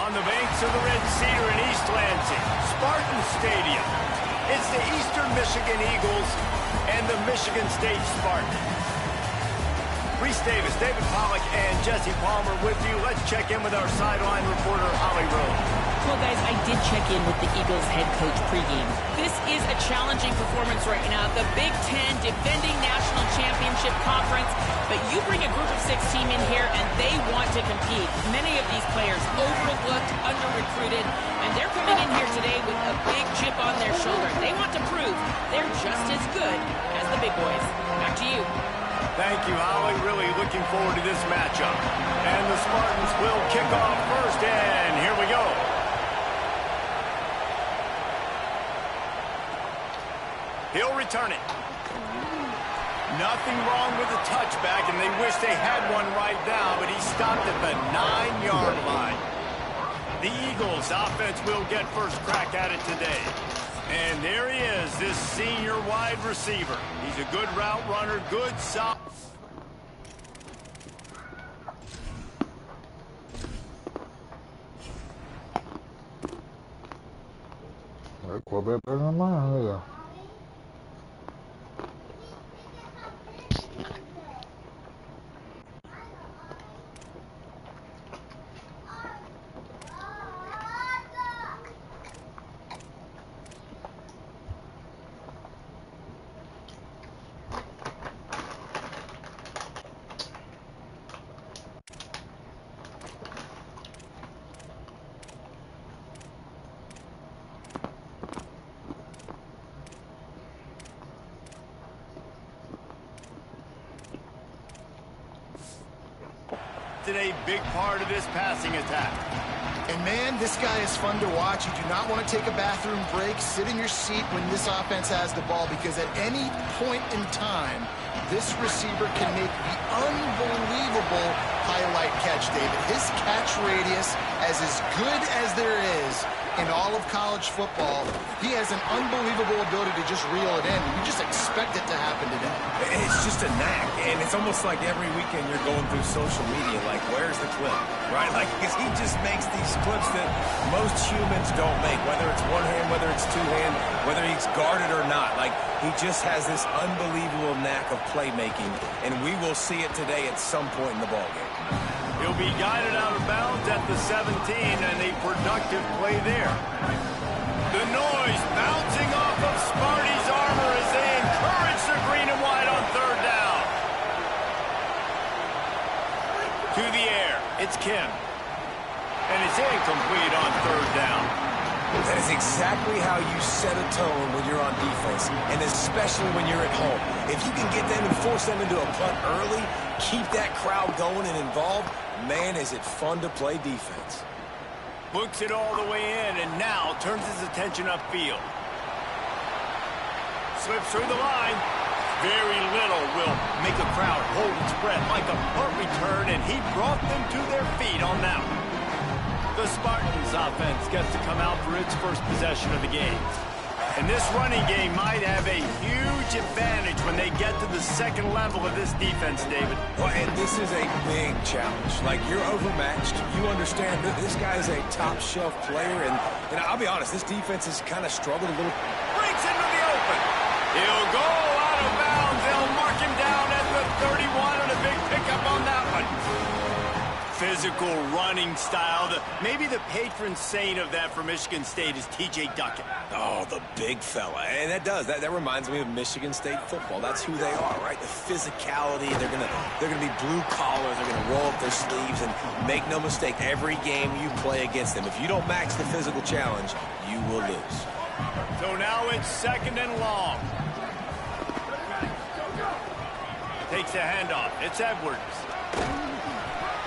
On the banks of the Red Cedar in East Lansing, Spartan Stadium. It's the Eastern Michigan Eagles and the Michigan State Spartans. Reese Davis, David Pollack, and Jesse Palmer with you. Let's check in with our sideline reporter, Holly Rose. Well, guys, I did check in with the Eagles head coach pregame. This is a challenging performance right now. The Big Ten defending national championship conference, but you bring a group of 6 team in here, and they want to compete. Many of these players overlooked, under-recruited, and they're coming in here today with a big chip on their shoulder. They want to prove they're just as good as the big boys. Back to you. Thank you, Holly. Really looking forward to this matchup. And the Spartans will kick off first, and here we go. He'll return it. Nothing wrong with the touchback, and they wish they had one right now, but he stopped at the 9-yard line. The Eagles offense will get first crack at it today. And there he is, this senior wide receiver. He's a good route runner, good solid. Quarterback better than mine, yeah. A big part of this passing attack. And man, this guy is fun to watch. You do not want to take a bathroom break. Sit in your seat when this offense has the ball, because at any point in time, this receiver can make the unbelievable highlight catch, David. His catch radius is as good as there is in all of college football. He has an unbelievable ability to just reel it in. You just expect it to happen today. It's just a knack, and it's almost like every weekend you're going through social media, like, where's the clip, right? Like, because he just makes these clips that most humans don't make, whether it's one hand, whether it's two hand, whether he's guarded or not. Like, he just has this unbelievable knack of playmaking, and we will see it today at some point in the ballgame. He'll be guided out of bounds at the 17, and a productive play there. The noise bouncing off of Sparty's armor as they encourage the green and white on third down. To the air, it's Kim. And it's incomplete on third down. That is exactly how you set a tone when you're on defense, and especially when you're at home. If you can get them and force them into a punt early, keep that crowd going and involved, man, is it fun to play defense. Books it all the way in, and now turns his attention upfield. Slips through the line. Very little will make a crowd hold its breath like a punt return, and he brought them to their feet on that one. The Spartans offense gets to come out for its first possession of the game. And this running game might have a huge advantage when they get to the second level of this defense, David. Well, and this is a big challenge. Like, you're overmatched. You understand that this guy is a top-shelf player, and I'll be honest, this defense has kind of struggled a little. Breaks into the open. He'll go out of bounds. They'll mark him down at the 31, and a big pickup on that one. Physical running style. Maybe the patron saint of that for Michigan State is T.J. Duckett. Oh, the big fella. And that reminds me of Michigan State football. That's who they are, right? The physicality. They're gonna be blue collar. They're gonna roll up their sleeves, and make no mistake, every game you play against them, if you don't match the physical challenge, you will lose. So now it's second and long. Takes a handoff. It's Edwards.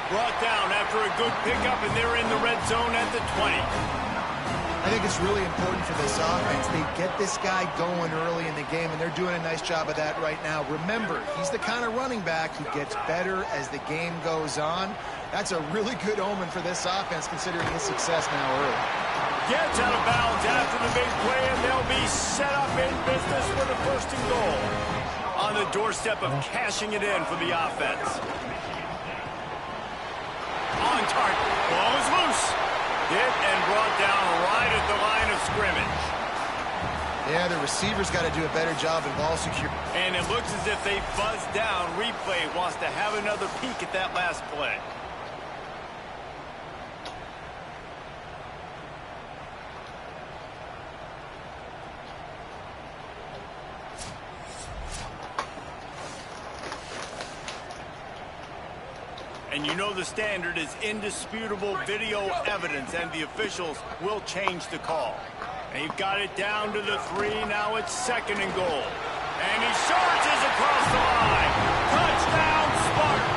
Brought down after a good pickup, and they're in the red zone at the 20. I think it's really important for this offense. They get this guy going early in the game, and they're doing a nice job of that right now. Remember, he's the kind of running back who gets better as the game goes on. That's a really good omen for this offense, considering his success now early. Gets out of bounds after the big play, and they'll be set up in business for the first and goal. On the doorstep of cashing it in for the offense. On target. Ball is loose. Yeah, the receiver's got to do a better job in ball security. And it looks as if they buzzed down. Replay wants to have another peek at that last play. And you know the standard is indisputable video evidence, and the officials will change the call. They've got it down to the 3. Now it's 2nd and goal. And he charges across the line. Touchdown, Sparty!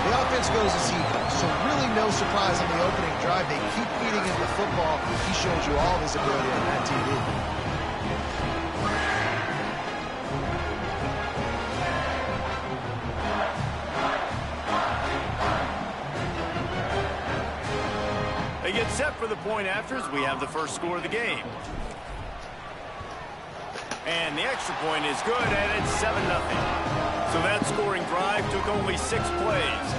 The offense goes as he goes, so really no surprise on the opening drive. They keep feeding him the football. He shows you all of his ability on that TV. They get set for the point afters. We have the first score of the game. And the extra point is good, and it's 7-0. So that scoring drive took only 6 plays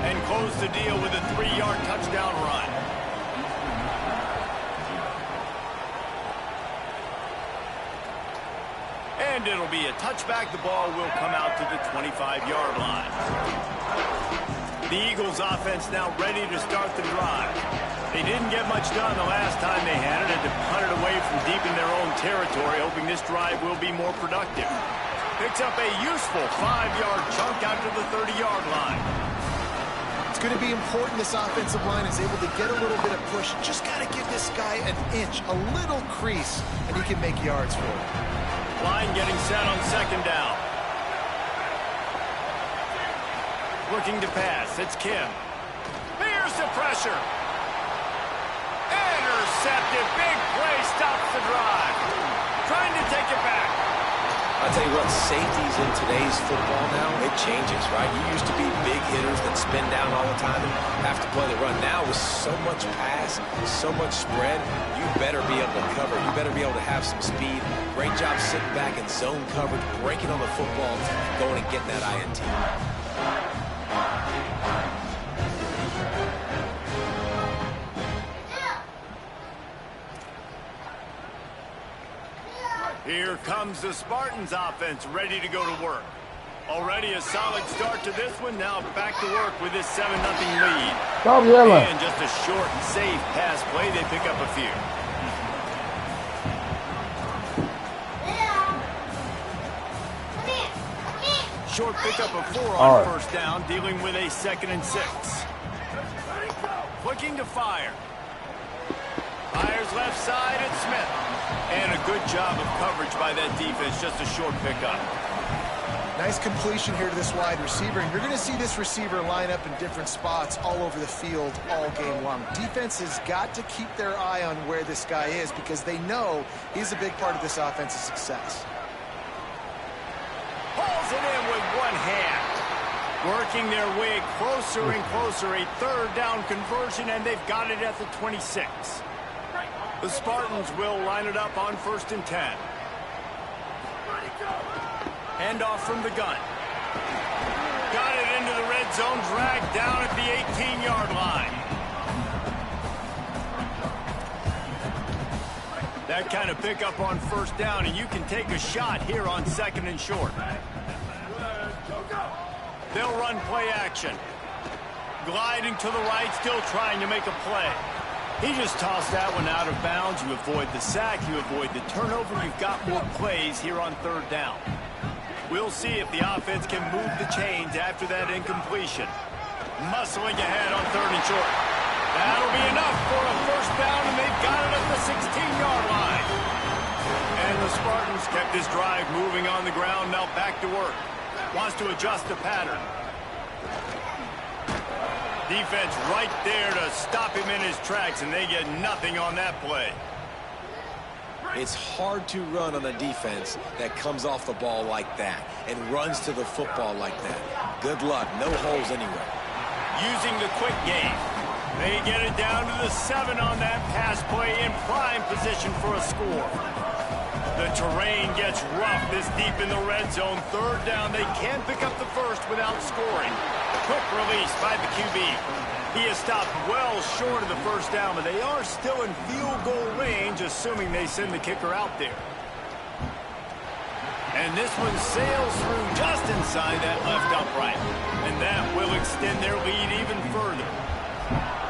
and closed the deal with a 3-yard touchdown run. And it'll be a touchback. The ball will come out to the 25-yard line. The Eagles offense now ready to start the drive. They didn't get much done the last time they had it, and to punt it away from deep in their own territory, hoping this drive will be more productive. Picks up a useful 5-yard chunk out to the 30-yard line. It's going to be important this offensive line is able to get a little bit of push. Just got to give this guy an inch, a little crease, and he can make yards for it. Line getting set on 2nd down. Looking to pass. It's Kim. Here's the pressure. Intercepted. Big play stops the drive. Trying to take it back. I'll tell you what, safeties in today's football now, it changes, right? You used to be big hitters that spin down all the time and have to play the run. Now with so much pass, so much spread, you better be able to cover. You better be able to have some speed. Great job sitting back in zone coverage, breaking on the football, going and getting that INT. Here comes the Spartans offense, ready to go to work. Already a solid start to this one. Now back to work with this 7-0 lead. Stop yelling. And just a short and safe pass play. They pick up a few. Short pickup of 4 on first down, dealing with a 2nd and 6. Looking to fire. Fires left side at Smith. And a good job of coverage by that defense. Just a short pickup. Nice completion here to this wide receiver. And you're going to see this receiver line up in different spots all over the field all game long. Defense has got to keep their eye on where this guy is because they know he's a big part of this offense's success. Pulls it in with one hand. Working their way closer and closer. A 3rd down conversion, and they've got it at the 26. The Spartans will line it up on 1st and 10. Hand off from the gun. Got it into the red zone, dragged down at the 18-yard line. That kind of pickup on 1st down, and you can take a shot here on 2nd and short. They'll run play action. Gliding to the right, still trying to make a play. He just tossed that one out of bounds. You avoid the sack, you avoid the turnover. You've got more plays here on 3rd down. We'll see if the offense can move the chains after that incompletion. Muscling ahead on 3rd and short. That'll be enough for a 1st down, and they've got it at the 16-yard line. And the Spartans kept this drive moving on the ground. Now back to work. Wants to adjust the pattern. Defense right there to stop him in his tracks, and they get nothing on that play. It's hard to run on a defense that comes off the ball like that and runs to the football like that. Good luck. No holes anywhere. Using the quick game. They get it down to the 7 on that pass play, in prime position for a score. The terrain gets rough this deep in the red zone. 3rd down. They can't pick up the 1st without scoring. Quick release by the QB. He is stopped well short of the first down, but they are still in field goal range, assuming they send the kicker out there. And this one sails through just inside that left upright. And that will extend their lead even further.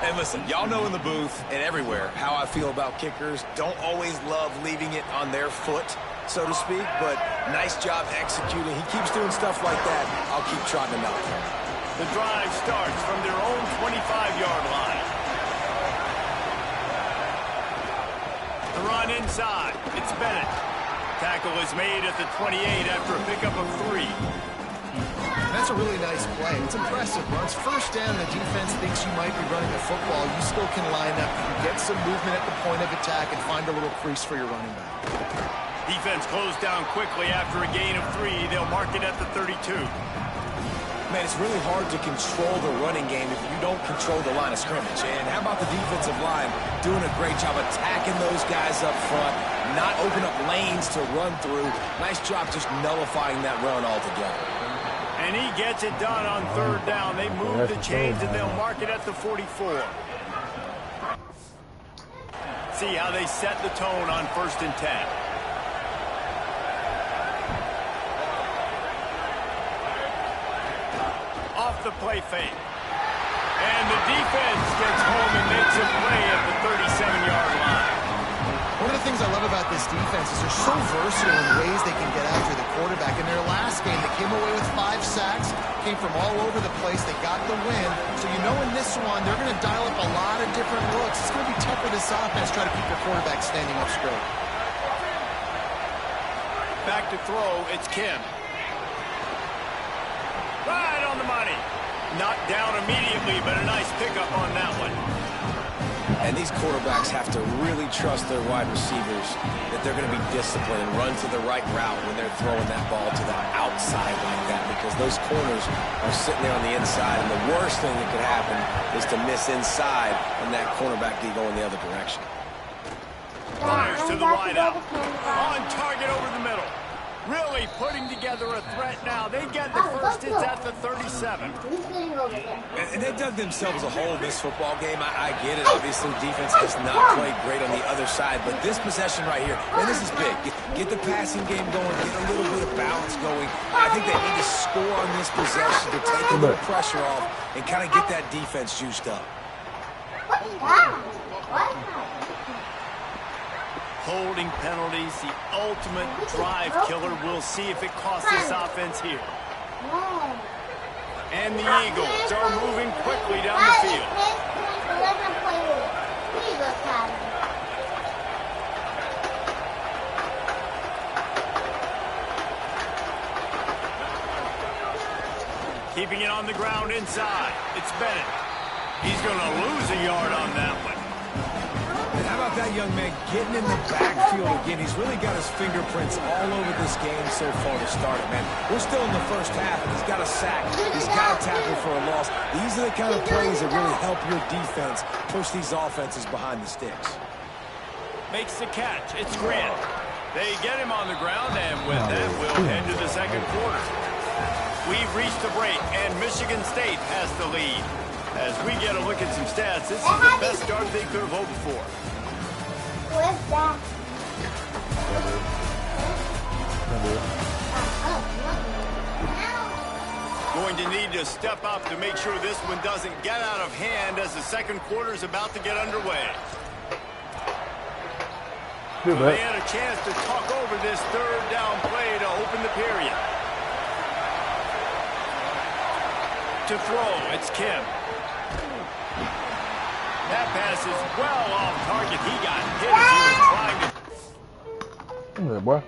And listen, y'all know in the booth and everywhere how I feel about kickers. Don't always love leaving it on their foot, so to speak, but nice job executing. He keeps doing stuff like that. I'll keep trotting him out. The drive starts from their own 25-yard line. The run inside. It's Bennett. Tackle is made at the 28 after a pickup of 3. That's a really nice play. It's impressive. Once first down, the defense thinks you might be running the football. You still can line up. You get some movement at the point of attack and find a little crease for your running back. Defense closed down quickly after a gain of 3. They'll mark it at the 32. Man, it's really hard to control the running game if you don't control the line of scrimmage. And how about the defensive line doing a great job attacking those guys up front, not open up lanes to run through. Nice job just nullifying that run altogether. And he gets it done on third down. They move the chains and they'll mark it at the 44. See how they set the tone on 1st and 10. Off the play fake. And the defense gets home and makes a play at the 37-yard line. One of the things I love about this defense is they're so versatile in ways they can get after the quarterback. In their last game, they came away with 5 sacks, came from all over the place. They got the win. So you know in this one, they're going to dial up a lot of different looks. It's going to be tough for this offense trying to keep their quarterback standing up straight. Back to throw, it's Kim. Right on the money. Knocked down immediately, but a nice pickup on that one. And these quarterbacks have to really trust their wide receivers that they're going to be disciplined and run to the right route when they're throwing that ball to the outside like that, because those corners are sitting there on the inside, and the worst thing that could happen is to miss inside and that cornerback be going the other direction. Fires to the wideout. On target over the middle. Really putting together a threat now. They get the first. It's at the 37. And they dug themselves a hole in this football game. I get it. Obviously, defense has not played great on the other side. But this possession right here, and this is big. Get the passing game going. Get a little bit of balance going. I think they need to score on this possession to take a little pressure off and kind of get that defense juiced up. Holding penalties, the ultimate drive killer. We'll see if it costs this offense here. And the Eagles are moving quickly down the field. Keeping it on the ground inside. It's Bennett. He's going to lose a yard on that one. And how about that young man getting in the backfield again? He's really got his fingerprints all over this game so far to start it, man. We're still in the first half, and he's got a sack. He's got a tackle for a loss. These are the kind of plays that really help your defense push these offenses behind the sticks. Makes the catch. It's Grant. They get him on the ground, and with that, we'll head to the second quarter. We've reached the break, and Michigan State has the lead. As we get a look at some stats, this is the best start they could have hoped for. Where's that? Going to need to step up to make sure this one doesn't get out of hand as the second quarter is about to get underway. So they had a chance to talk over this third down play to open the period. To throw, it's Kim. That pass is well off target. He got hit as he was trying to... Come here, boy.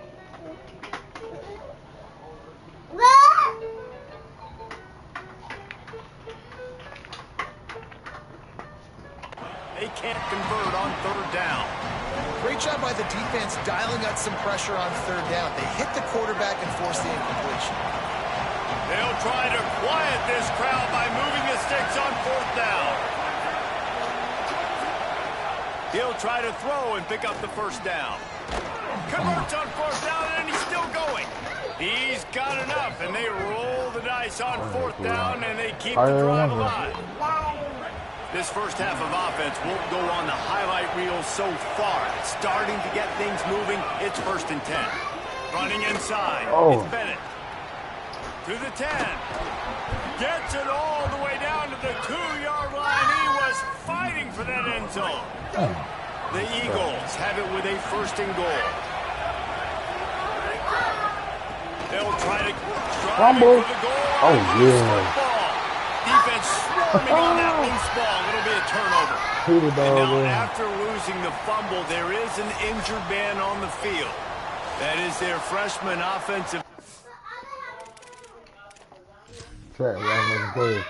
They can't convert on third down. Great job by the defense dialing out some pressure on third down. They hit the quarterback and forced the incompletion. They'll try to quiet this crowd by moving the sticks on fourth down. He'll try to throw and pick up the first down. Converts on fourth down, and he's still going. He's got enough, and they roll the dice on fourth down, and they keep the drive alive. This first half of offense won't go on the highlight reel so far. It's starting to get things moving. It's 1st and 10. Running inside. Oh. It's Bennett. To the 10. Gets it all the way down to the 2-yard line. He was fighting for that end zone. The Eagles have it with a 1st and goal. They'll try to drive for the goal. Oh, yeah. Defense swarming on that loose ball. It'll be a turnover. And now after losing the fumble, there is an injured man on the field. That is their freshman offensive. Track, y'all play.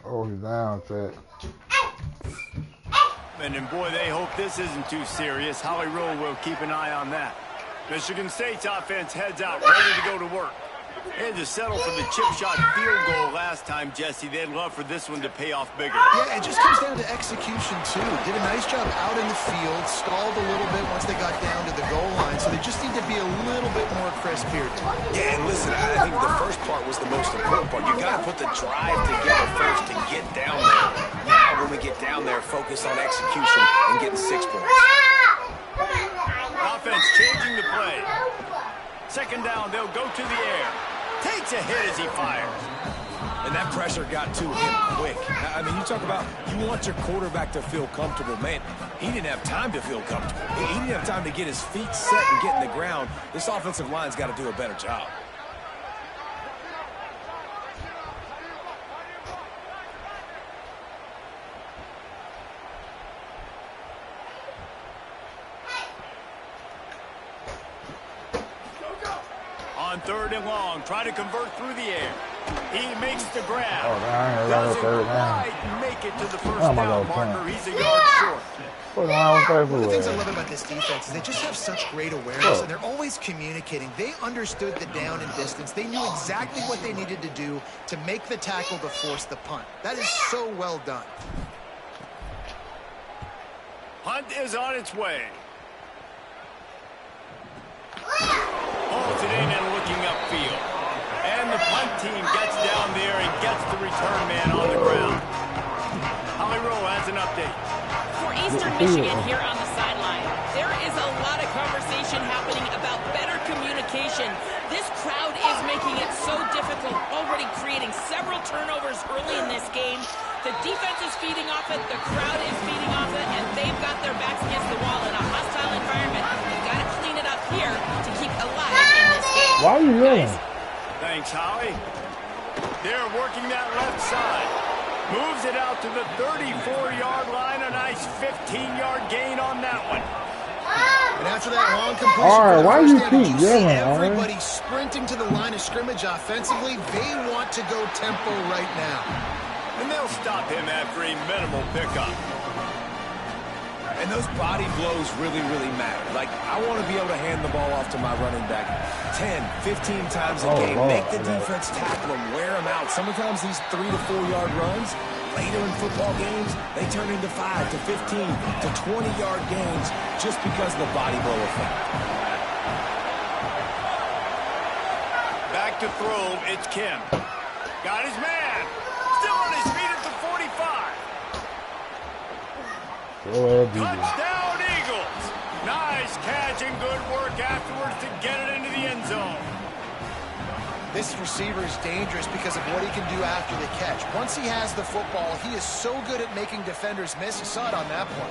Oh, he's down, Track. And boy, they hope this isn't too serious. Holly Rowe will keep an eye on that. Michigan State's offense heads out, ready to go to work. They had to settle for the chip shot field goal last time, Jesse. They'd love for this one to pay off bigger. Yeah, it just comes down to execution, too. Did a nice job out in the field, stalled a little bit once they got down to the goal line, so they just need to be a little bit more crisp here. Yeah, and listen, I think the first part was the most important part. You got to put the drive together first to get down there. Now, when we get down there, focus on execution and getting 6 points. Offense changing the play. 2nd down, they'll go to the air. Takes a hit as he fires. And that pressure got to him quick. I mean, you talk about you want your quarterback to feel comfortable. Man, he didn't have time to feel comfortable. He didn't have time to get his feet set and get in the ground. This offensive line's got to do a better job. On 3rd and long, try to convert through the air. He makes the grab. Oh, Doesn't quite make it to the 1st down marker. He's a yard short. One of the things I love about this defense is they just have such great awareness, and they're always communicating. They understood the down and distance. They knew exactly what they needed to do to make the tackle to force the punt. That is so well done. Punt is on its way. Holds it in and looking upfield. And the punt team gets down there and gets the return man on the ground. Holly Rowe has an update. For Eastern Michigan here on the sideline, there is a lot of conversation happening about better communication. This crowd is making it so difficult, already creating several turnovers early in this game. The defense is feeding off it, the crowd is feeding off it, and they've got their backs against the wall in a hostile environment. They've got to clean it up here to keep alive in this game. Why are you yelling? Thanks, Holly. They're working that left side. Moves it out to the 34-yard line. A nice 15-yard gain on that one. And after that long completion, All right, why you down, keep yelling, everybody sprinting to the line of scrimmage offensively. They want to go tempo right now. And they'll stop him after a minimal pickup. And those body blows really, really matter. Like, I want to be able to hand the ball off to my running back 10, 15 times a game. Make the defense tackle him, wear him out. Sometimes these 3 to 4 yard runs, later in football games, they turn into 5 to 15 to 20-yard gains just because of the body blow effect. Back to throw, it's Kim. Got his man. Still on his feet at the 45. Touchdown, Eagles. Nice catch and good work afterwards to get it into the end zone. This receiver is dangerous because of what he can do after the catch. Once he has the football, he is so good at making defenders miss. You saw it on that play.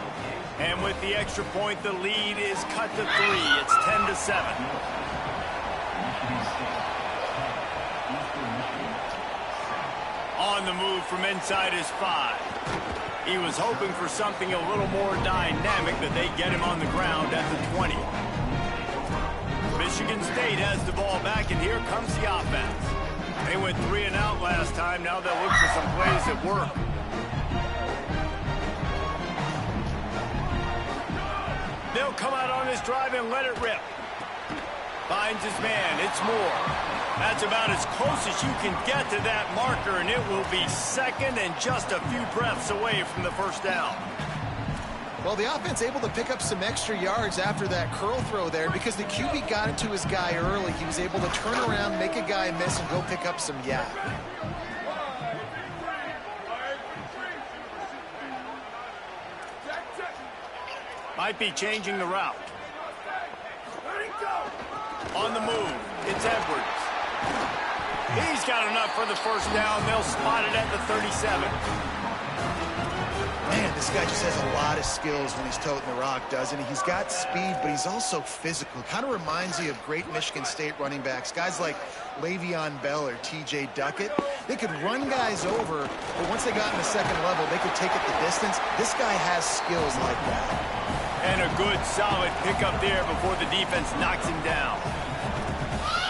And with the extra point, the lead is cut to 3. It's 10-7. On the move from inside his 5. He was hoping for something a little more dynamic, but they get him on the ground at the 20. Michigan State has the ball back, and here comes the offense. They went 3 and out last time. Now they'll look for some plays that work. They'll come out on this drive and let it rip. Finds his man. It's Moore. That's about as close as you can get to that marker, and it will be second and just a few breaths away from the first down. Well, the offense able to pick up some extra yards after that curl throw there because the QB got it to his guy early. He was able to turn around, make a guy miss, and go pick up some yak. Might be changing the route. On the move, it's Edwards. He's got enough for the first down. They'll spot it at the 37. Man, this guy just has a lot of skills when he's toting the rock, doesn't he? He's got speed, but he's also physical. Kind of reminds you of great Michigan State running backs. Guys like Le'Veon Bell or T.J. Duckett. They could run guys over, but once they got in the second level, they could take it the distance. This guy has skills like that. And a good, solid pickup there before the defense knocks him down.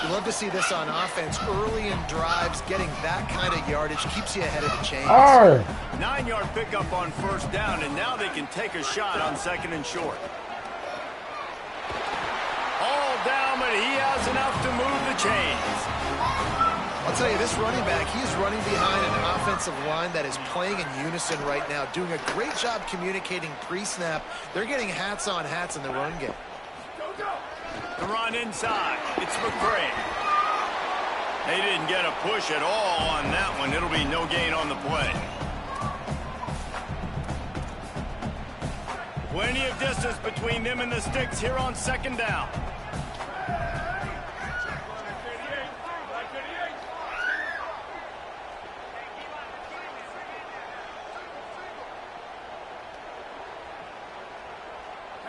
You love to see this on offense. Early in drives, getting that kind of yardage keeps you ahead of the chains. 9-yard pickup on first down, and now they can take a shot on second and short. All down, but he has enough to move the chains. I'll tell you, this running back, he is running behind an offensive line that is playing in unison right now, doing a great job communicating pre-snap. They're getting hats on hats in the run game. The run inside. It's McCray. They didn't get a push at all on that one. It'll be no gain on the play. Plenty of distance between them and the sticks here on second down.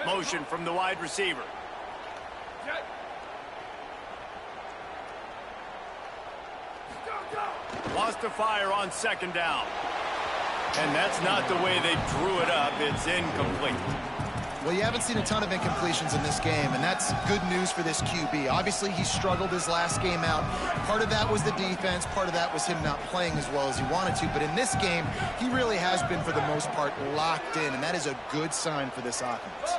Motion from the wide receiver. Lost to fire on second down. And that's not the way they drew it up. It's incomplete. Well, you haven't seen a ton of incompletions in this game, and that's good news for this QB. Obviously, he struggled his last game out. Part of that was the defense. Part of that was him not playing as well as he wanted to. But in this game, he really has been, for the most part, locked in, and that is a good sign for this offense.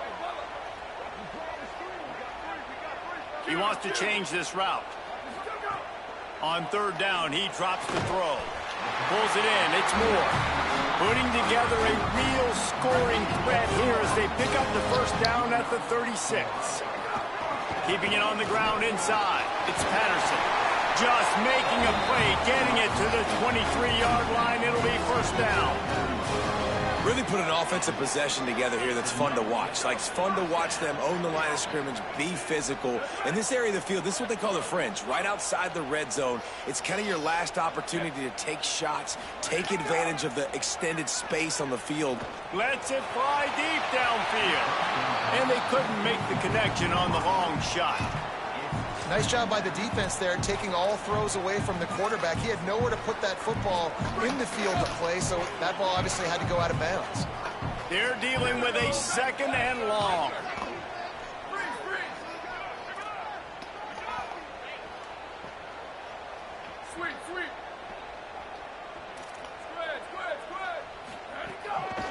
He wants to change this route. On third down, he drops the throw. Pulls it in. It's Moore. Putting together a real scoring threat here as they pick up the first down at the 36. Keeping it on the ground inside. It's Patterson. Just making a play, getting it to the 23-yard line. It'll be first down. Really put an offensive possession together here that's fun to watch. Like, it's fun to watch them own the line of scrimmage, be physical. In this area of the field, this is what they call the fringe, right outside the red zone. It's kind of your last opportunity to take shots, take advantage of the extended space on the field. Lets it fly deep downfield. And they couldn't make the connection on the long shot. Nice job by the defense there, taking all throws away from the quarterback. He had nowhere to put that football in the field to play, so that ball obviously had to go out of bounds. They're dealing with a second and long.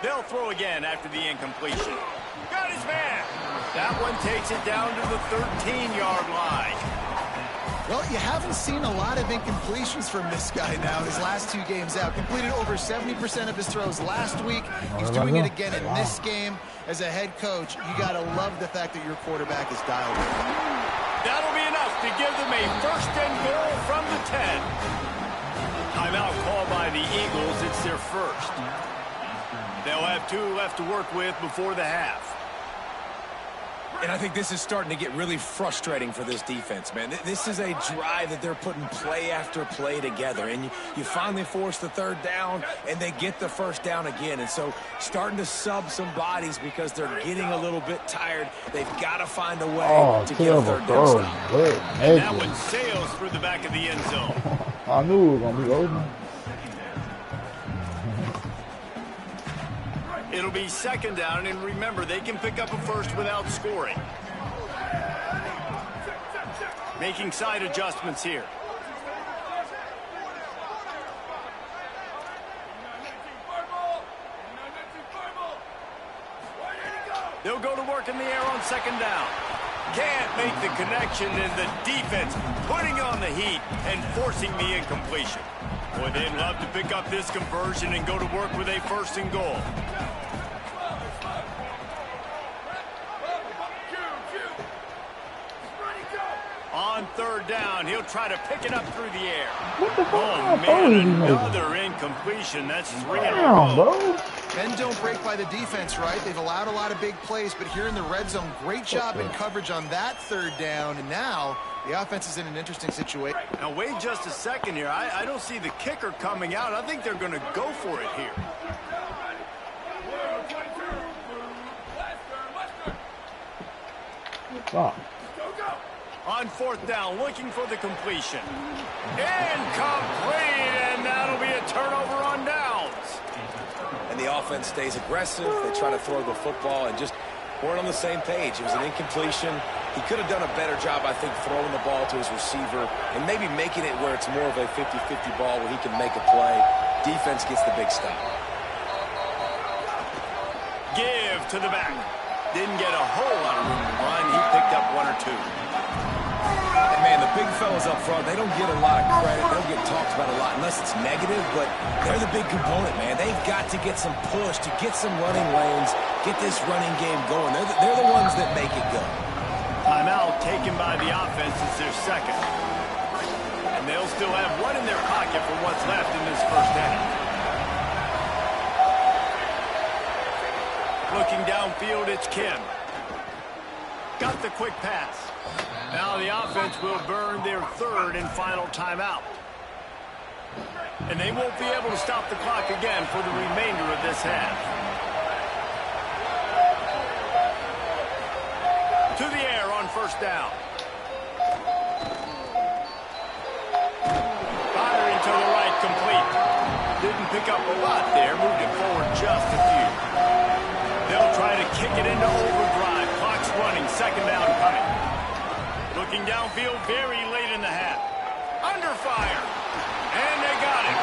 They'll throw again after the incompletion. Got his man. That one takes it down to the 13-yard line. Well, you haven't seen a lot of incompletions from this guy now in his last two games out. Completed over 70% of his throws last week. He's doing it again in this game. As a head coach, you got to love the fact that your quarterback is dialed in. That'll be enough to give them a first and goal from the 10. Timeout called by the Eagles. It's their first. They'll have 2 left to work with before the half. And I think this is starting to get really frustrating for this defense, man. This is a drive that they're putting play after play together. And you finally force the third down, and they get the first down again. And so starting to sub some bodies because they're getting a little bit tired. They've got to find a way to get a third down stop. And that one sails through the back of the end zone. I knew it was going to be open. It'll be second down, and remember, they can pick up a first without scoring. Making side adjustments here. They'll go to work in the air on second down. Can't make the connection, and the defense putting on the heat and forcing the incompletion. Boy, they'd love to pick up this conversion and go to work with a 1st and goal. On 3rd down, he'll try to pick it up through the air. What the fuck? Oh, man, another incompletion. That's 3 in a Damn, row. bro. Men don't break by the defense, right? They've allowed a lot of big plays, but here in the red zone, great job in coverage on that 3rd down, and now the offense is in an interesting situation. Now, wait just a second here. I don't see the kicker coming out. I think they're going to go for it here. Stop. On 4th down, looking for the completion. Incomplete, and that'll be a turnover on downs. And the offense stays aggressive. They try to throw the football and just weren't on the same page. It was an incompletion. He could have done a better job, I think, throwing the ball to his receiver and maybe making it where it's more of a 50-50 ball where he can make a play. Defense gets the big stop. Give to the back. Didn't get a whole lot of room to run. He picked up 1 or 2. And man, the big fellas up front, they don't get a lot of credit. They don't get talked about a lot unless it's negative, but they're the big component, man. They've got to get some push, to get some running lanes, get this running game going. They're the ones that make it go. Timeout taken by the offense is their 2nd. And they'll still have 1 in their pocket for what's left in this 1st half. Looking downfield, it's Kim. Got the quick pass. Now the offense will burn their 3rd and final timeout. And they won't be able to stop the clock again for the remainder of this half. To the air on 1st down. Firing to the right, complete. Didn't pick up a lot there, moved it forward just a few. They'll try to kick it into overdrive. Clock's running, 2nd down coming. Looking downfield very late in the half. Under fire. And they got it.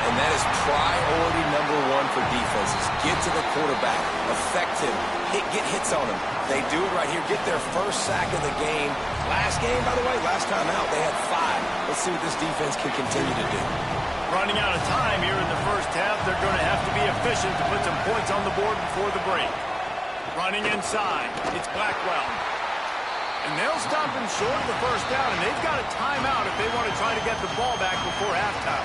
And that is priority number 1 for defenses. Get to the quarterback. Affect him. Get hits on him. They do it right here. Get their 1st sack of the game. Last game, by the way, last time out, they had 5. Let's see what this defense can continue to do. Running out of time here in the 1st half. They're going to have to be efficient to put some points on the board before the break. Running inside. It's Blackwell. And they'll stop him short of the 1st down, and they've got a timeout if they want to try to get the ball back before halftime.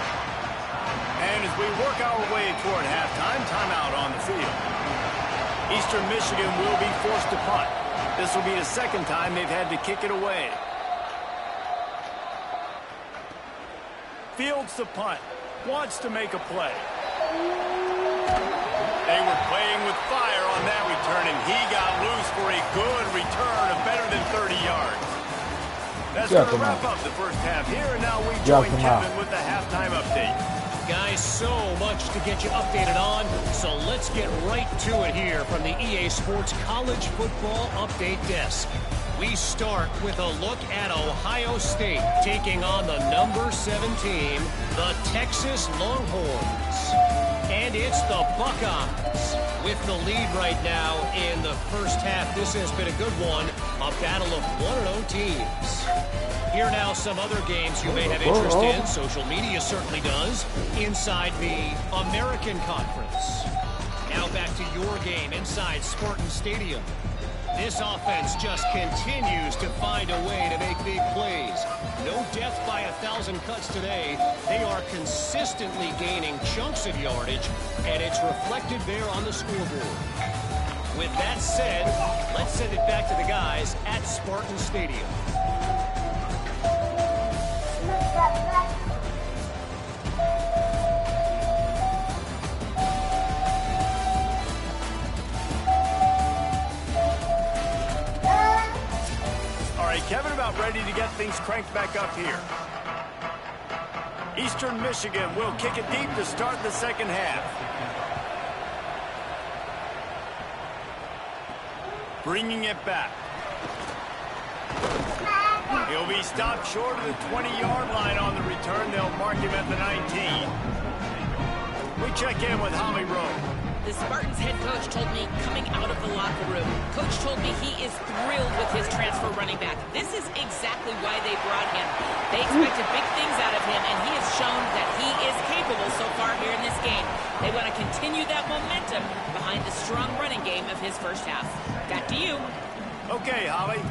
And as we work our way toward halftime, timeout on the field. Eastern Michigan will be forced to punt. This will be the 2nd time they've had to kick it away. Fields the punt. Wants to make a play. They were playing with fire on that return, and he got loose for a good return of better than 30 yards. That's going to wrap up the 1st half here, and now we join Kevin with the halftime update. Guys, so much to get you updated on, so let's get right to it here from the EA Sports College Football Update Desk. We start with a look at Ohio State taking on the number 7 team, the Texas Longhorns. And it's the Buckeyes with the lead right now in the 1st half. This has been a good one, a battle of 1-0 teams. Here now some other games you may have interest in. Social media certainly does. Inside the American Conference. Now back to your game inside Spartan Stadium. This offense just continues to find a way to make big plays. No death by 1,000 cuts today. They are consistently gaining chunks of yardage, and it's reflected there on the scoreboard. With that said, let's send it back to the guys at Spartan Stadium. Kevin about ready to get things cranked back up here. Eastern Michigan will kick it deep to start the 2nd half. Bringing it back. He'll be stopped short of the 20-yard line on the return. They'll mark him at the 19. We check in with Holly Rowe. The Spartans head coach told me coming out of the locker room. Coach told me he is thrilled with his transfer running back. This is exactly why they brought him. They expected big things out of him, and he has shown that he is capable so far here in this game. They want to continue that momentum behind the strong running game of his first half. Back to you. Okay, Holly.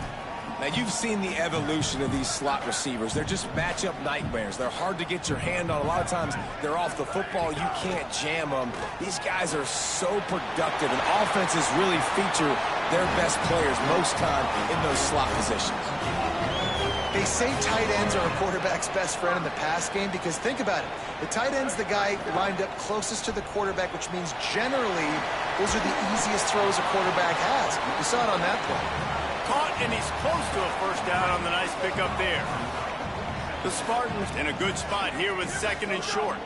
Now, you've seen the evolution of these slot receivers. They're just matchup nightmares. They're hard to get your hand on. A lot of times, they're off the football. You can't jam them. These guys are so productive, and offenses really feature their best players most time in those slot positions. They say tight ends are a quarterback's best friend in the pass game because think about it. The tight end's the guy lined up closest to the quarterback, which means generally those are the easiest throws a quarterback has. You saw it on that play. Caught, and he's close to a first down on the nice pickup there. The Spartans in a good spot here with 2nd and short.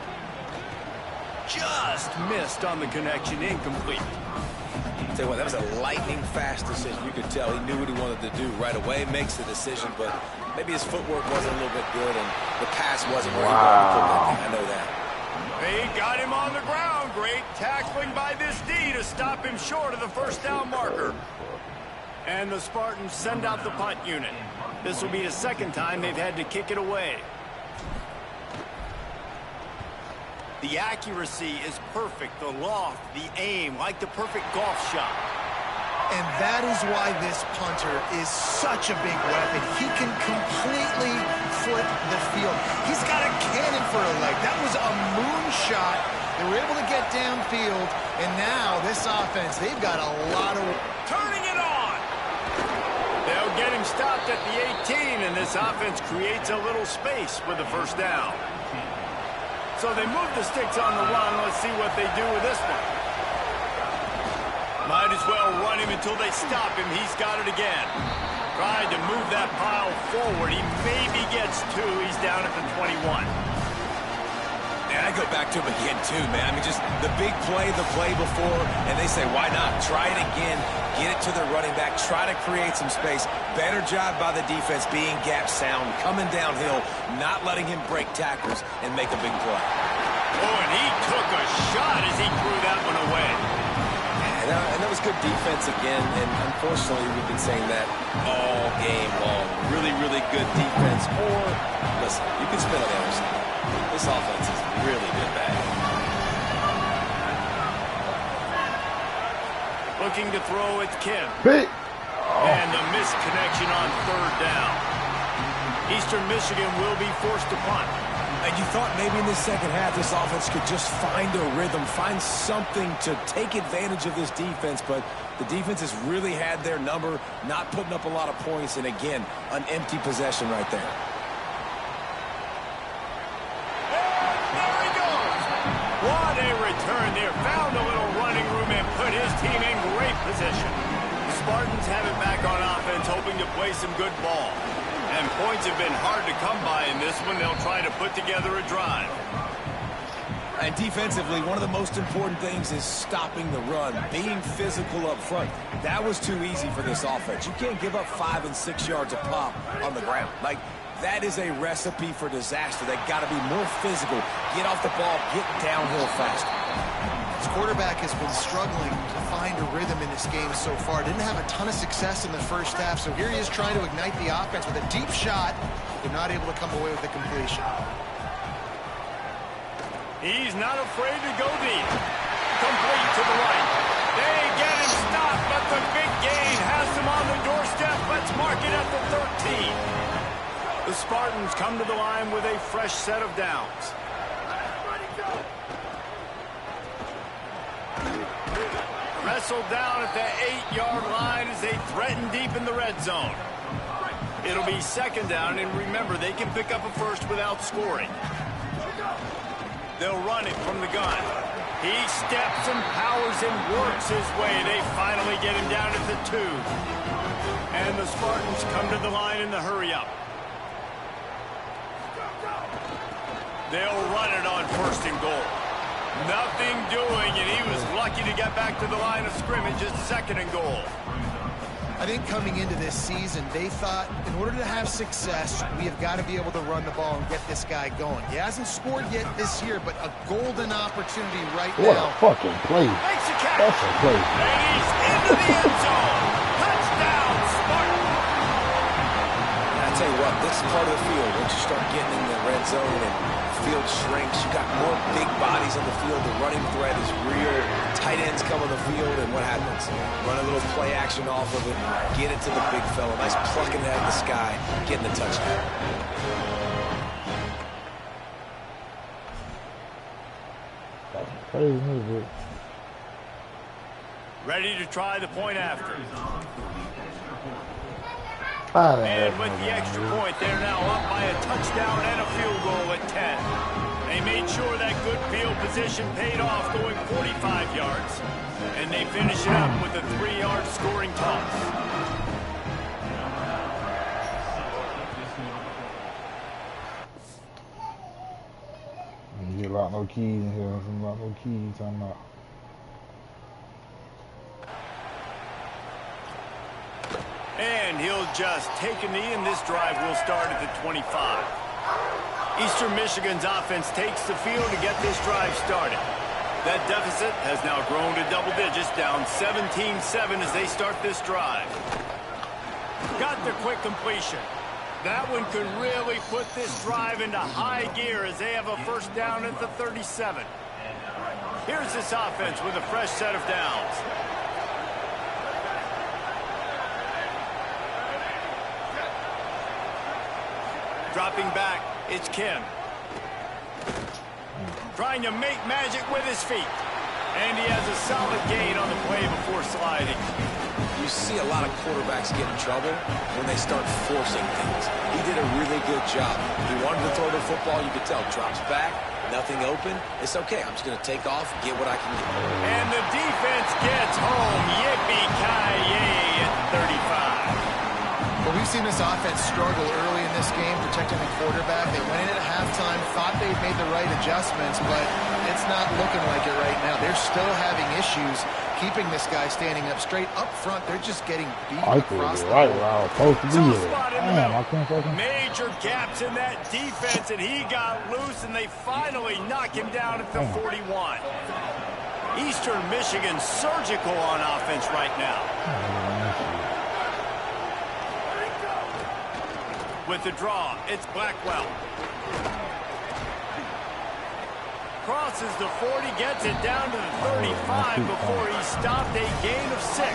Just missed on the connection, incomplete. Tell you what, that was a lightning-fast decision. You could tell he knew what he wanted to do right away, makes the decision, but maybe his footwork wasn't a little bit good, and the pass wasn't where he wanted to put that thing. I know that. They got him on the ground. Great tackling by this D to stop him short of the first down marker. And the Spartans send out the punt unit. This will be the 2nd time they've had to kick it away. The accuracy is perfect. The loft, the aim, like the perfect golf shot. And that is why this punter is such a big weapon. He can completely flip the field. He's got a cannon for a leg. That was a moonshot. They were able to get downfield, and now this offense, they've got a lot of... Turning it on! They'll get him stopped at the 18, and this offense creates a little space with the first down. So they move the sticks on the run. Let's see what they do with this one. Might as well run him until they stop him. He's got it again. Tried to move that pile forward. He maybe gets 2. He's down at the 21. And I go back to him again, too, man. I mean, just the big play, the play before, and they say, why not? Try it again. Get it to their running back. Try to create some space. Better job by the defense being gap sound, coming downhill, not letting him break tackles and make a big play. Oh, and he took a shot as he threw that one away. And that was good defense again, and unfortunately, we've been saying that all game long. Really, really good defense. Or, listen, you can spin on the other side. This offense is really been bad. Looking to throw it, Kim. Pick. And the missed connection on 3rd down. Eastern Michigan will be forced to punt. And you thought maybe in the second half this offense could just find a rhythm, find something to take advantage of this defense, but the defense has really had their number, not putting up a lot of points, and again, an empty possession right there. There he goes. What a return there. Found a little running room and put his team in great position. The Spartans have it back on offense, hoping to play some good ball. And points have been hard to come by in this one. They'll try to put together a drive. And defensively, one of the most important things is stopping the run, being physical up front. That was too easy for this offense. You can't give up 5 and 6 yards a pop on the ground. Like, that is a recipe for disaster. They got to be more physical, get off the ball, get downhill faster. This quarterback has been struggling to find a rhythm in this game so far. Didn't have a ton of success in the first half, so here he is trying to ignite the offense with a deep shot, but not able to come away with the completion. He's not afraid to go deep. Complete to the right. They get him stopped, but the big gain has him on the doorstep. Let's mark it at the 13. The Spartans come to the line with a fresh set of downs. Wrestled down at the 8-yard line as they threaten deep in the red zone. It'll be 2nd down, and remember, they can pick up a first without scoring. They'll run it from the gun. He steps and powers and works his way. They finally get him down at the 2. And the Spartans come to the line in the hurry-up. They'll run it on 1st and goal. Nothing doing, and he was lucky to get back to the line of scrimmage at 2nd and goal. I think coming into this season, they thought in order to have success, we have got to be able to run the ball and get this guy going. He hasn't scored yet this year, but a golden opportunity right now. What a fucking play. Makes a catch. That's a play. And he's into the end zone. Touchdown, Sparty. I tell you what, this is part of the field. Once you start getting in the red zone and field shrinks, you got more big bodies on the field. The running threat is real. Tight ends come on the field, and what happens? Run a little play action off of it, get it to the big fella. Nice plucking it out of the sky, getting the touchdown. That's crazy move. Ready to try the point after. And And with the extra point, they're now up by a touchdown and a field goal at 10. They made sure that good field position paid off, going 45 yards. And they finish it up with a 3-yard scoring toss. You get a lot no keys in here. There's a lot no keys. I'm not. And he'll just take a knee, and this drive will start at the 25. Eastern Michigan's offense takes the field to get this drive started. That deficit has now grown to double digits, down 17-7 as they start this drive. Got the quick completion. That one could really put this drive into high gear as they have a first down at the 37. Here's this offense with a fresh set of downs. Dropping back, it's Kim. Trying to make magic with his feet. And he has a solid gain on the play before sliding. You see a lot of quarterbacks get in trouble when they start forcing things. He did a really good job. He wanted to throw the football, you could tell. Drops back, nothing open. It's okay, I'm just going to take off and get what I can get. And the defense gets home. Yippee-ki-yay at 35. Well, we've seen this offense struggle early in this game, protecting the quarterback. They went in at halftime, thought they'd made the right adjustments, but it's not looking like it right now. They're still having issues keeping this guy standing up straight. Up front, they're just getting beat across the right board. where I was supposed to be Tough at. spot in the Damn, middle. I can't fucking. Major gaps in that defense, and he got loose, and they finally knock him down at the 41. Eastern Michigan surgical on offense right now. With the draw, it's Blackwell. Crosses the 40, gets it down to the 35 before he stopped, a gain of 6.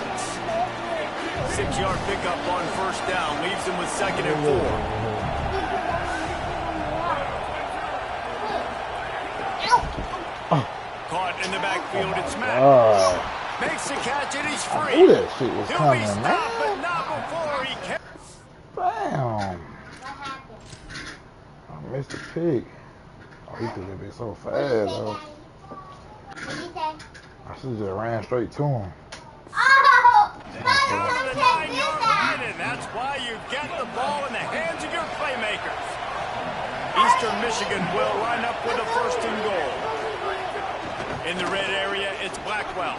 6-yard pickup on first down, leaves him with 2nd and 4. Caught in the backfield, it's Matt. Makes the catch and he's free. Ooh, that shit was He'll coming, be stopped, man. but not before he can. Damn. I missed the pick. Oh, he threw that bitch so fast, though. I should just ran straight to him. The 9-yard line, and that's why you get the ball in the hands of your playmakers. Eastern Michigan will line up with a 1st and goal. In the red area, it's Blackwell.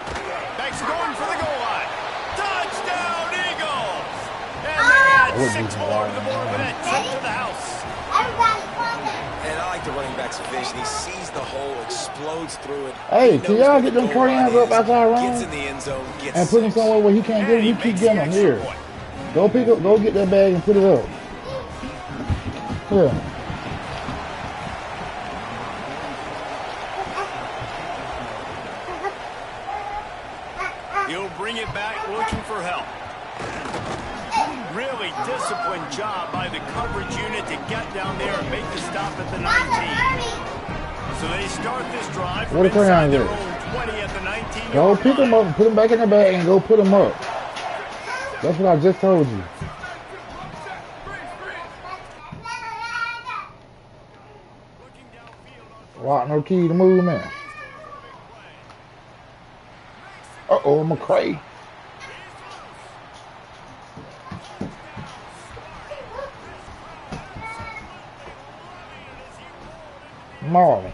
Beck's going for the goal line. Touchdown, Eagles! And they add 6 more to the board with that trip to the house. And I like the running back's vision. He sees the hole, explodes through it. Hey, He can knows y'all where get the them goal line crayons up is, outside gets around in the end zone, gets and put him 6. somewhere where he can't get And him? he You keep makes the getting him extra here. point. Go pick up, go get that bag and put it up. Here. He'll bring it back looking for help. Really disciplined job by the coverage unit to get down there and make the stop at the 19. So they start this drive from What a inside crayon their there. own 20 at the 19. Go pick him up and put him back in the bag and go put him up. That's what I just told you. Wow, no key to move, man. Uh-oh, McCray. Marley.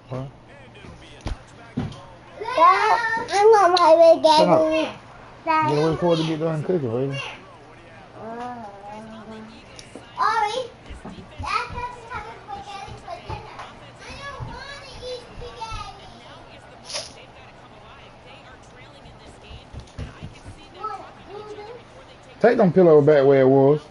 Huh? I'm on my way getting Get away for it to get done cooking, baby. Ari, Dad doesn't have a spaghetti for dinner. I don't want to eat spaghetti. Take them pillows back where it was.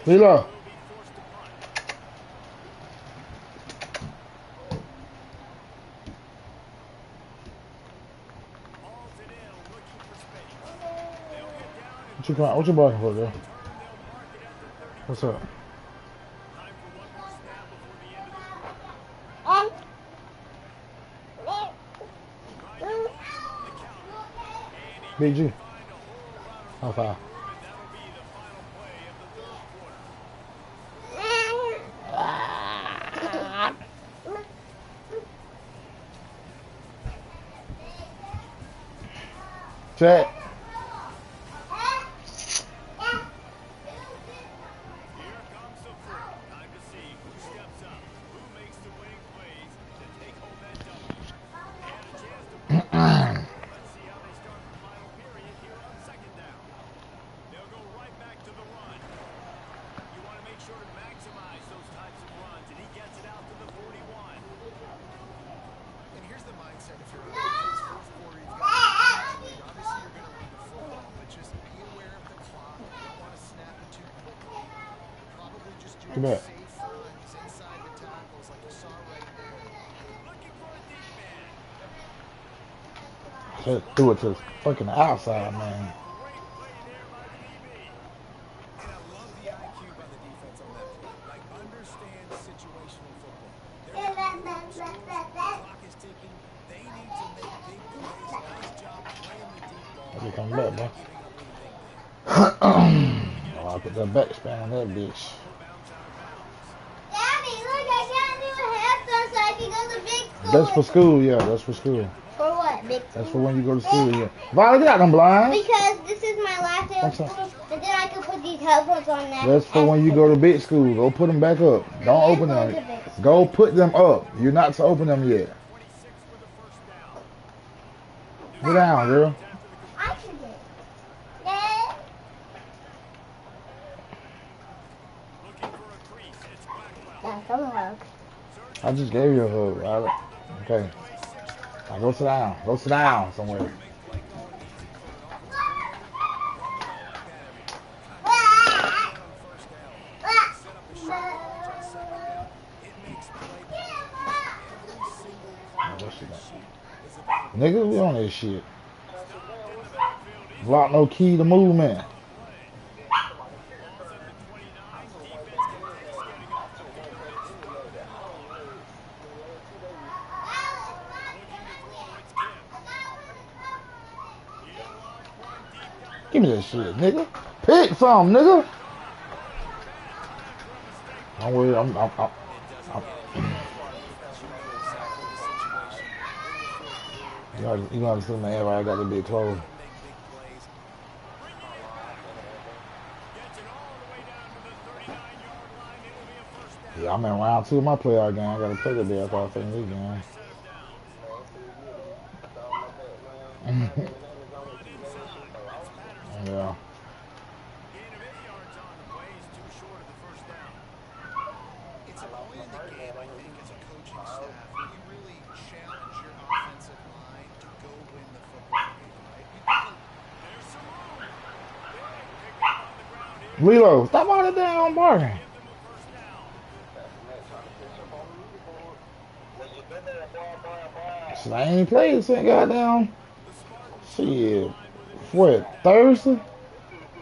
Lilo. What you barking for, girl? What's up? BG. How far? Check. Come back. Threw it to the fucking outside, man. I'll be coming back, bro. Oh, I put that backspan on that bitch. That's for school, yeah. That's for school. For what? Big That's for when you go to school, yeah. Violet, get out them blinds. Because this is my last day of school, and then I can put these headphones on now. That's for when you go to big school. Go put them back up. Don't open them. Go put them up. You're not to open them yet. Get down, girl. I should get it. Yeah. That's a hug. I just gave you a hug, Violet. Okay. Now go sit down. Go sit down somewhere. Nigga, we on this shit. Block no key to movement. Give me that shit, nigga. Pick some, nigga. Don't worry, I'm you gotta see my ever I got the big clothes. Yeah, I'm in round 2 of my playoff game. I gotta take it there after I finish this game. Yeah. It's a point in the game, I think, as a coaching staff, where you really challenge your offensive line to go win the football game, right? Lilo, stop all the damn barking. Shit, I ain't played since goddamn. Shit. What, Thursday?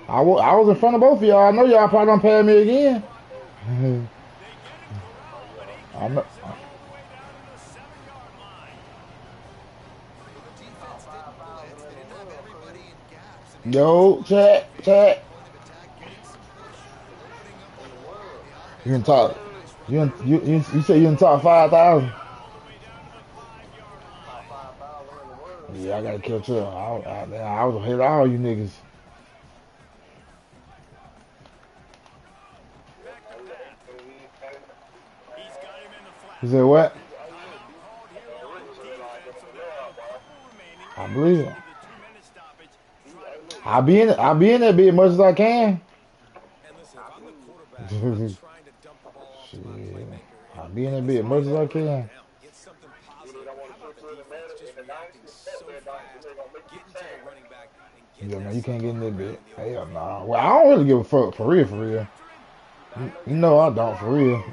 I was in front of both of y'all. I know y'all probably done pay me again. I'm not, yo, check. You can talk. You say you can talk 5,000. Yeah, I gotta catch up. I was hit all you niggas. You said what? I believe it. I'll be in that bit as much as I can. Shit. I'll be in that bit as much as I can. Yeah, man, you can't get in that bit. Hell nah. Well, I don't really give a fuck for real, for real. You know I don't, for real.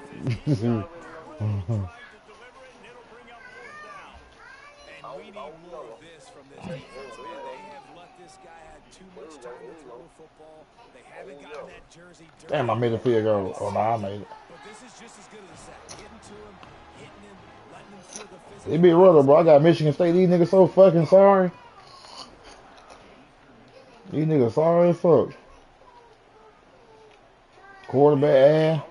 Damn, I made a field goal. Oh, no, I made it. It be real, bro. I got Michigan State. These niggas so fucking sorry. These niggas sorry as fuck. Quarterback ass.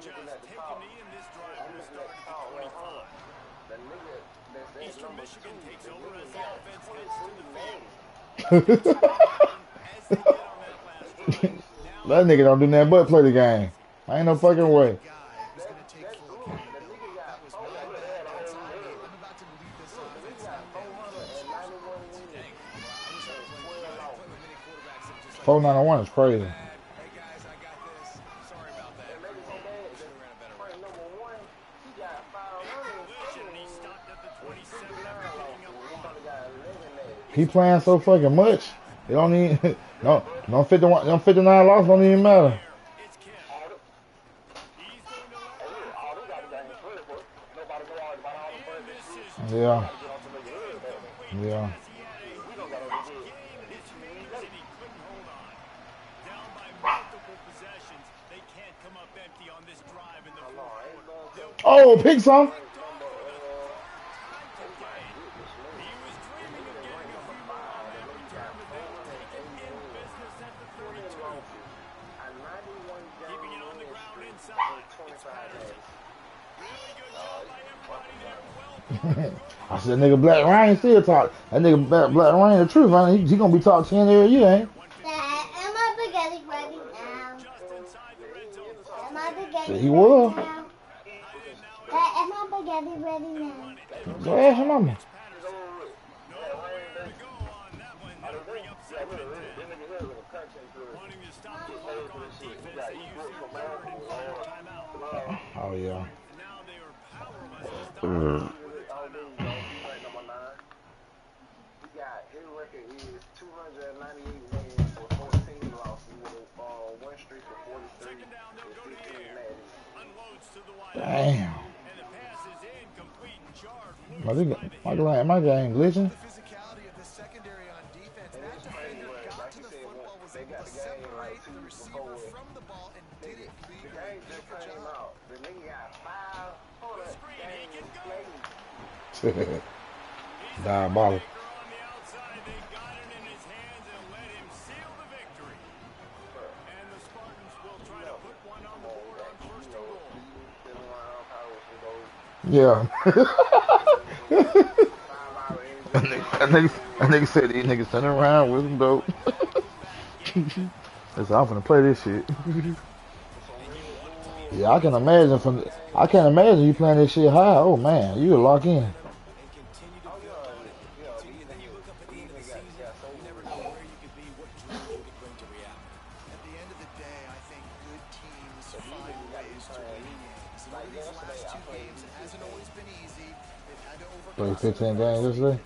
That nigga don't do nothing but play the game. I ain't no fucking way. $491 is crazy. He playing so fucking much. It don't even no 51, them 59 losses don't even matter. Yeah. Yeah. Oh, pick some. I said, nigga, Black Ryan still talk. That nigga Black Ryan, the truth, man. He gonna be talking 10 every year, ain't he? Dad, am I spaghetti ready now? Am I spaghetti He was. ready now? Dad, am I spaghetti ready now? Go ask your mama. Oh, yeah. Damn. My game glitching. Diabolical. Yeah. that nigga said these niggas turning around with them dope. I'm finna play this shit. Yeah, I can't imagine you playing this shit high. Oh man, you lock in. Played 15 games yesterday.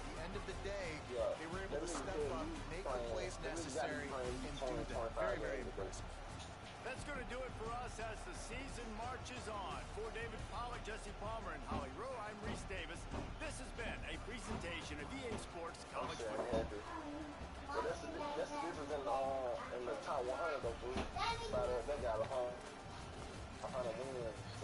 That's going to do it for us as the season marches on. For David Pollack, Jesse Palmer, and Holly Rowe, I'm Reese Davis. This has been a presentation of EA Sports College Football. That's the difference in the top 100 of groups. They got 100 wins.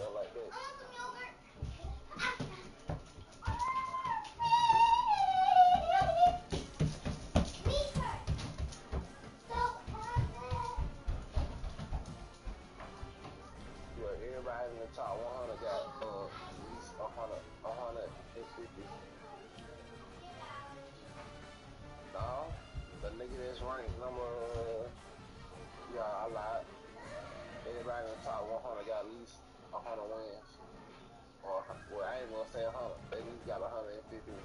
Everybody in the top 100 got at least 150. No, the nigga that's ranked number, I lied. Everybody in the top 100 got at least 100 wins. Or, well, I ain't gonna say 100. They at least got 150.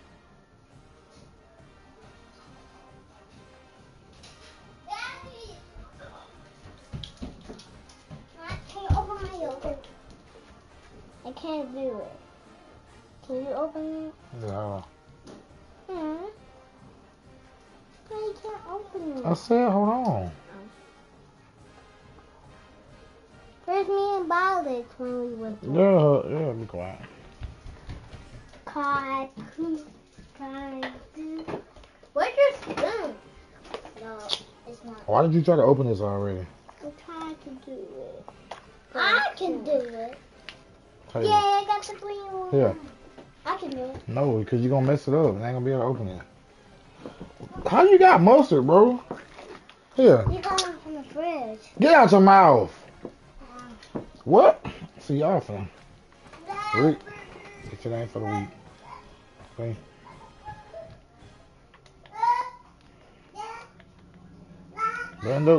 Can you open my yogurt? I can't do it. Can you open it? Yeah. Yeah. I can't open it. I said, hold on. Where's me and Violet when we went to Yeah, be quiet. Where's your spoon? No, it's not. Why did you try to open this already? I'm trying to do it. I can do it. Hey, Yeah, I got the green one. Here. I can do it. No, because you're going to mess it up and I ain't going to be able to open it. How you got mustard, bro? Here. You got it from the fridge. Get out your mouth. What? See y'all for week. If it ain't for the week. Okay. Brando.